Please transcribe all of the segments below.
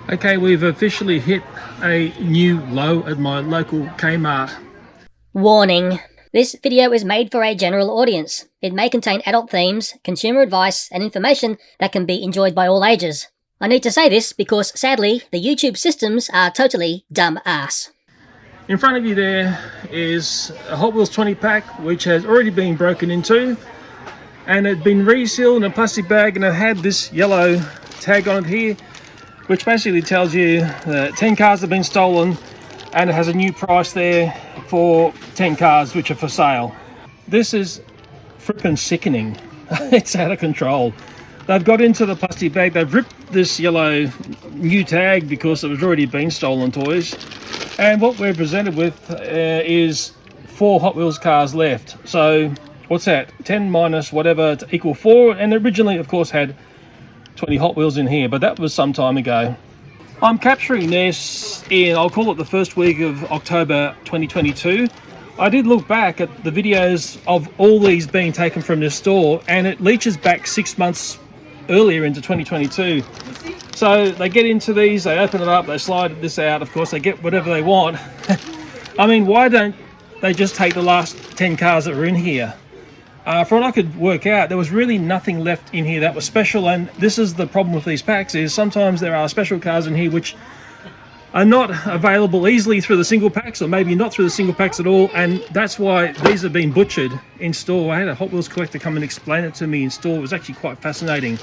Okay, we've officially hit a new low at my local Kmart. Warning. This video is made for a general audience. It may contain adult themes, consumer advice, and information that can be enjoyed by all ages. I need to say this because, sadly, the YouTube systems are totally dumb ass. In front of you there is a Hot Wheels 20 pack which has already been broken into, and it had been resealed in a plastic bag, and it had this yellow tag on it here which basically tells you that 10 cars have been stolen, and it has a new price there for 10 cars which are for sale. This is frippin' sickening. It's out of control. They've got into the plastic bag, they've ripped this yellow new tag because it was already been stolen toys, and what we're presented with is 4 Hot Wheels cars left. So what's that, 10 minus whatever to equal 4, and originally of course had 20 Hot Wheels in here, but that was some time ago. I'm capturing this in, I'll call it the first week of October 2022. I did look back at the videos of all these being taken from this store, and it leaches back 6 months earlier into 2022. So they get into these, they open it up, they slide this out, of course they get whatever they want. I mean, why don't they just take the last 10 cars that were in here? From what I could work out, there was really nothing left in here that was special, and this is the problem with these packs, is sometimes there are special cars in here which are not available easily through the single packs, or maybe not through the single packs at all, and that's why these have been butchered in store. I had a Hot Wheels collector come and explain it to me in store. It was actually quite fascinating.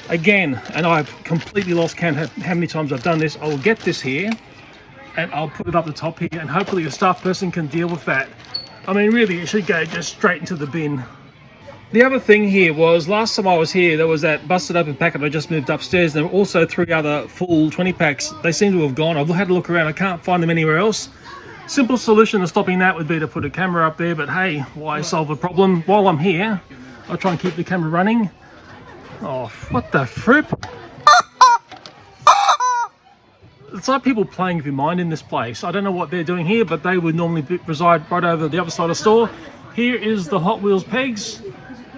Again, and I've completely lost count how many times I've done this, I will get this here and I'll put it up the top here, and hopefully a staff person can deal with that. I mean, really, it should go just straight into the bin. The other thing here was, last time I was here, there was that busted open packet I just moved upstairs. There were also 3 other full 20 packs. They seem to have gone. I've had a look around. I can't find them anywhere else. Simple solution to stopping that would be to put a camera up there, but hey, why solve the problem? While I'm here, I'll try and keep the camera running. Oh, what the fripp? It's like people playing with your mind in this place. I don't know what they're doing here, but they would normally reside right over the other side of the store. Here is the Hot Wheels pegs,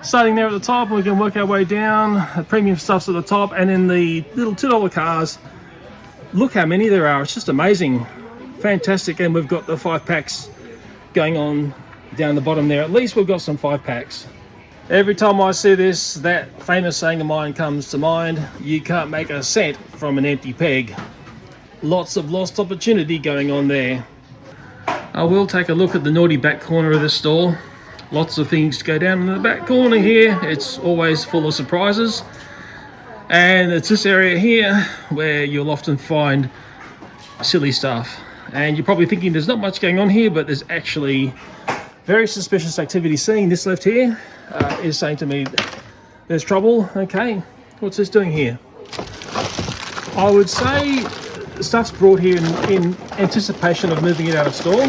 starting there at the top, and we can work our way down. The premium stuff's at the top, and then the little $2 cars. Look how many there are. It's just amazing. Fantastic. And we've got the 5 packs going on down the bottom there. At least we've got some 5 packs. Every time I see this, that famous saying of mine comes to mind: you can't make a cent from an empty peg. Lots of lost opportunity going on there. I will take a look at the naughty back corner of the store. Lots of things to go down in the back corner here. It's always full of surprises. And it's this area here where you'll often find silly stuff. And you're probably thinking there's not much going on here, but there's actually very suspicious activity. Seeing this left here is saying to me there's trouble. Okay, what's this doing here? I would say stuff's brought here in anticipation of moving it out of store.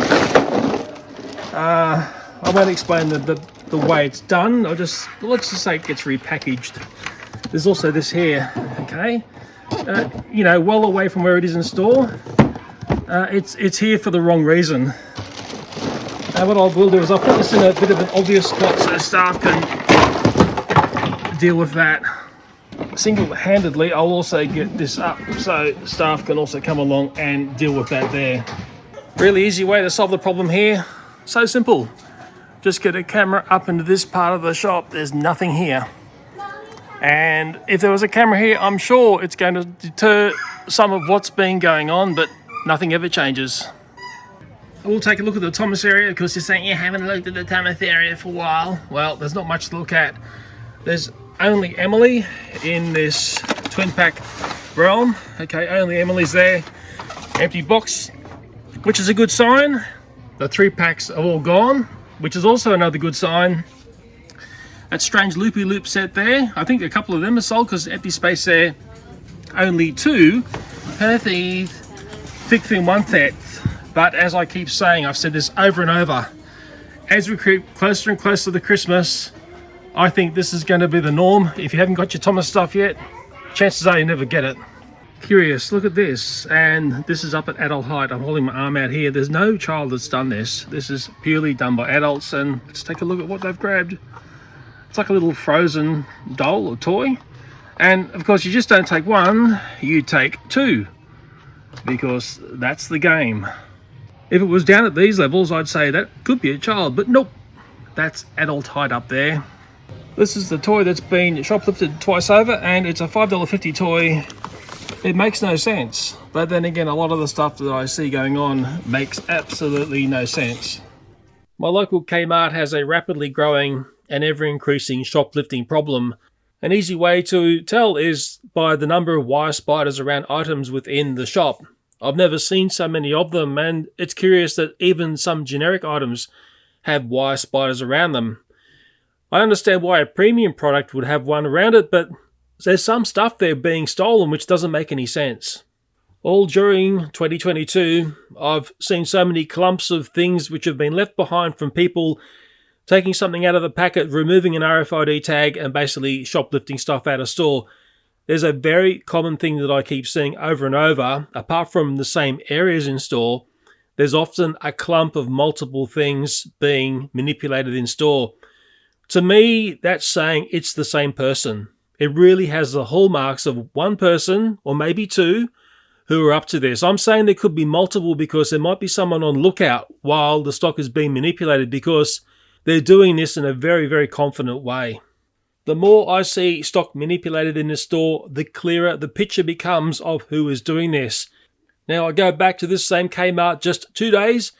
I won't explain the way it's done. Let's just say it gets repackaged. There's also this here, okay? You know, well away from where it is in store. It's here for the wrong reason. What I will do is I'll put this in a bit of an obvious spot so staff can deal with that. Single-handedly, I'll also get this up so staff can also come along and deal with that there. Really easy way to solve the problem here. So simple. Just get a camera up into this part of the shop. There's nothing here. And if there was a camera here, I'm sure it's going to deter some of what's been going on, but nothing ever changes. We'll take a look at the Thomas area, because you're saying you haven't looked at the Thomas area for a while. Well, there's not much to look at. There's only Emily in this twin pack realm. Okay, only Emily's there. Empty box, which is a good sign. The 3 packs are all gone, which is also another good sign. That strange loopy loop set there, I think a couple of them are sold because empty space there. Only 2 Perthes Thick Film 1/3. But as I keep saying, I've said this over and over, as we creep closer and closer to Christmas, I think this is going to be the norm. If you haven't got your Thomas stuff yet, chances are you never get it. Curious, look at this, and this is up at adult height. I'm holding my arm out here. There's no child that's done this. This is purely done by adults, and let's take a look at what they've grabbed. It's like a little frozen doll or toy, And of course, you just don't take one, you take two, because that's the game. If it was down at these levels, I'd say that could be a child, but nope, that's adult height up there. This is the toy that's been shoplifted twice over, and it's a $5.50 toy. It makes no sense, but then again, a lot of the stuff that I see going on makes absolutely no sense. My local Kmart has a rapidly growing and ever-increasing shoplifting problem. An easy way to tell is by the number of wire spiders around items within the shop. I've never seen so many of them, and it's curious that even some generic items have wire spiders around them. I understand why a premium product would have one around it, but there's some stuff there being stolen which doesn't make any sense. All during 2022, I've seen so many clumps of things which have been left behind from people taking something out of the packet, removing an RFID tag, and basically shoplifting stuff out of store. There's a very common thing that I keep seeing over and over. Apart from the same areas in store, there's often a clump of multiple things being manipulated in store. To me, that's saying it's the same person. It really has the hallmarks of one person, or maybe two, who are up to this. I'm saying there could be multiple because there might be someone on lookout while the stock is being manipulated, because they're doing this in a very, very confident way. The more I see stock manipulated in the store, the clearer the picture becomes of who is doing this. Now, I go back to this same Kmart just 2 days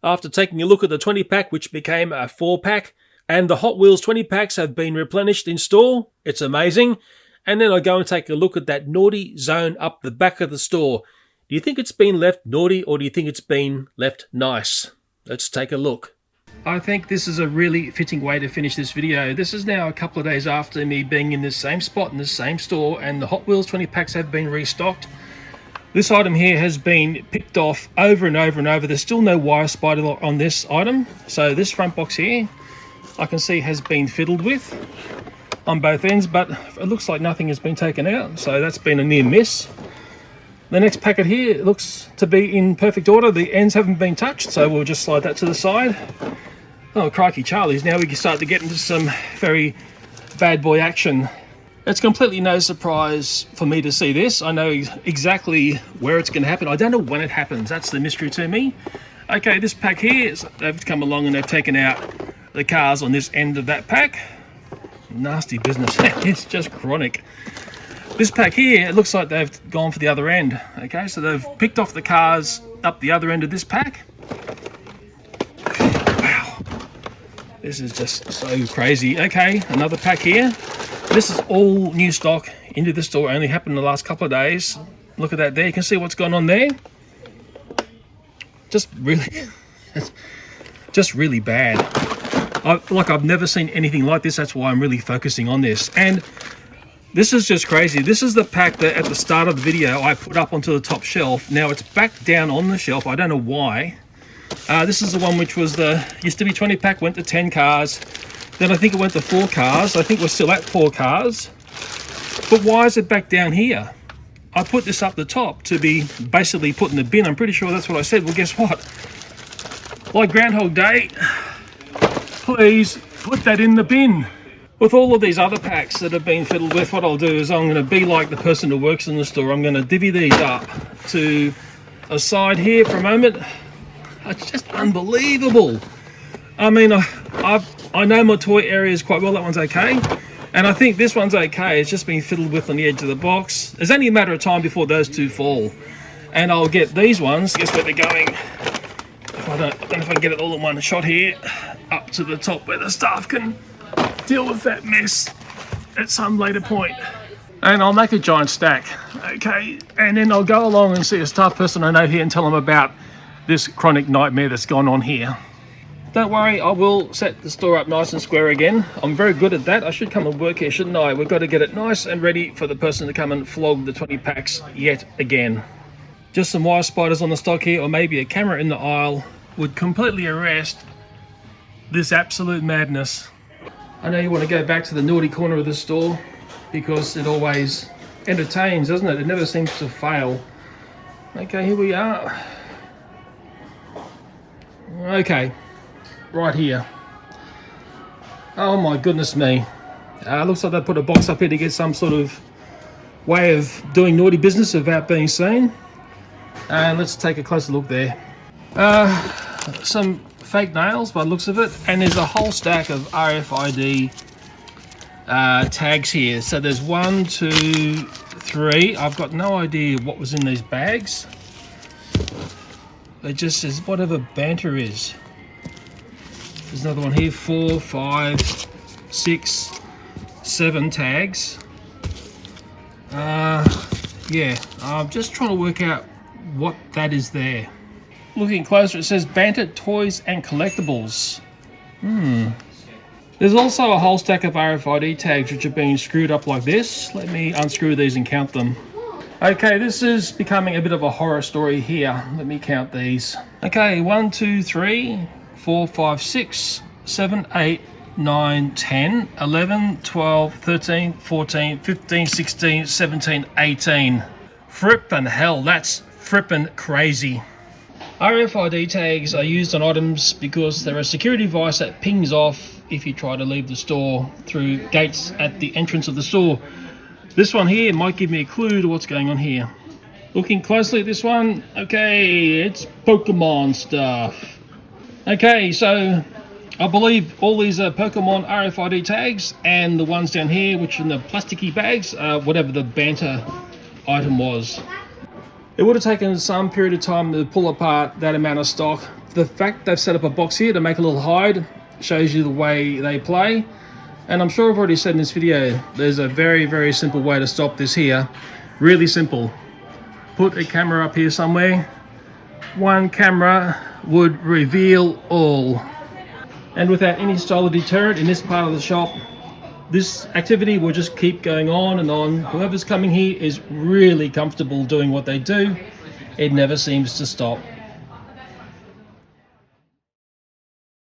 after taking a look at the 20-pack, which became a 4-pack, and the Hot Wheels 20-packs have been replenished in store. It's amazing. And then I go and take a look at that naughty zone up the back of the store. Do you think it's been left naughty, or do you think it's been left nice? Let's take a look. I think this is a really fitting way to finish this video. This is now a couple of days after me being in this same spot in this same store, and the Hot Wheels 20-packs have been restocked. This item here has been picked off over and over and over. There's still no wire spider lock on this item. So this front box here, I can see has been fiddled with on both ends, but it looks like nothing has been taken out, so that's been a near miss. The next packet here looks to be in perfect order. The ends haven't been touched, so we'll just slide that to the side. Oh, crikey Charlies, now we can start to get into some very bad boy action. It's completely no surprise for me to see this. I know exactly where it's going to happen. I don't know when it happens. That's the mystery to me. Okay, this pack here, they've come along and they've taken out the cars on this end of that pack. Nasty business. It's just chronic. This pack here, it looks like they've gone for the other end. Okay, so they've picked off the cars up the other end of this pack. Wow, this is just so crazy. Okay, another pack here. This is all new stock into the store. Only happened in the last couple of days. Look at that there. You can see what's going on there. Just really, just really bad. I've never seen anything like this. That's why I'm really focusing on this. And this is just crazy. This is the pack that at the start of the video I put up onto the top shelf. Now it's back down on the shelf. I don't know why. This is the one which was used to be 20 pack, went to 10 cars. Then I think it went to 4 cars. I think we're still at 4 cars. But why is it back down here? I put this up the top to be basically put in the bin. I'm pretty sure that's what I said. Well, guess what? Like Groundhog Day, please put that in the bin. With all of these other packs that have been fiddled with, what I'll do is I'm going to be like the person who works in the store. I'm going to divvy these up to a side here for a moment. It's just unbelievable. I mean, I know my toy areas quite well. That one's okay. And I think this one's okay. It's just been fiddled with on the edge of the box. There's only a matter of time before those two fall. And I'll get these ones. Guess where they're going? I don't know if I can get it all in one shot here. Up to the top where the staff can deal with that mess at some later point. And I'll make a giant stack. Okay. And then I'll go along and see a staff person I know here and tell them about this chronic nightmare that's gone on here. Don't worry, I will set the store up nice and square again. I'm very good at that. I should come and work here, shouldn't I? We've got to get it nice and ready for the person to come and flog the 20 packs yet again. Just some wire spiders on the stock here, or maybe a camera in the aisle, would completely arrest this absolute madness. I know you want to go back to the naughty corner of the store because it always entertains, doesn't it? It never seems to fail. Okay, here we are. Okay. Right here. Oh my goodness me. Looks like they put a box up here to get some sort of way of doing naughty business without being seen. And let's take a closer look there. Some fake nails by the looks of it, and there's a whole stack of RFID tags here. So there's 1, 2, 3. I've got no idea what was in these bags. It just says whatever banter is. There's another one here, 4, 5, 6, 7 tags. Yeah, I'm just trying to work out what that is there. Looking closer, it says Banter Toys and Collectibles. There's also a whole stack of RFID tags which are being screwed up like this. Let me unscrew these and count them. Okay, this is becoming a bit of a horror story here. Let me count these. Okay, 1, 2, 3, 4, 5, 6, 7, 8, 9, 10, 11, 12, 13, 14, 15, 16, 17, 18. Frippin' hell, that's frippin' crazy. RFID tags are used on items because they're a security device that pings off if you try to leave the store through gates at the entrance of the store. This one here might give me a clue to what's going on here. Looking closely at this one, okay, it's Pokemon stuff. Okay, so I believe all these are Pokemon RFID tags, and the ones down here, which are in the plasticky bags, whatever the Banter item was. It would have taken some period of time to pull apart that amount of stock. The fact they've set up a box here to make a little hide shows you the way they play. And I'm sure I've already said in this video, there's a very, very simple way to stop this here. Really simple. Put a camera up here somewhere. One camera would reveal all. And without any style of deterrent in this part of the shop, this activity will just keep going on and on. Whoever's coming here is really comfortable doing what they do. It never seems to stop.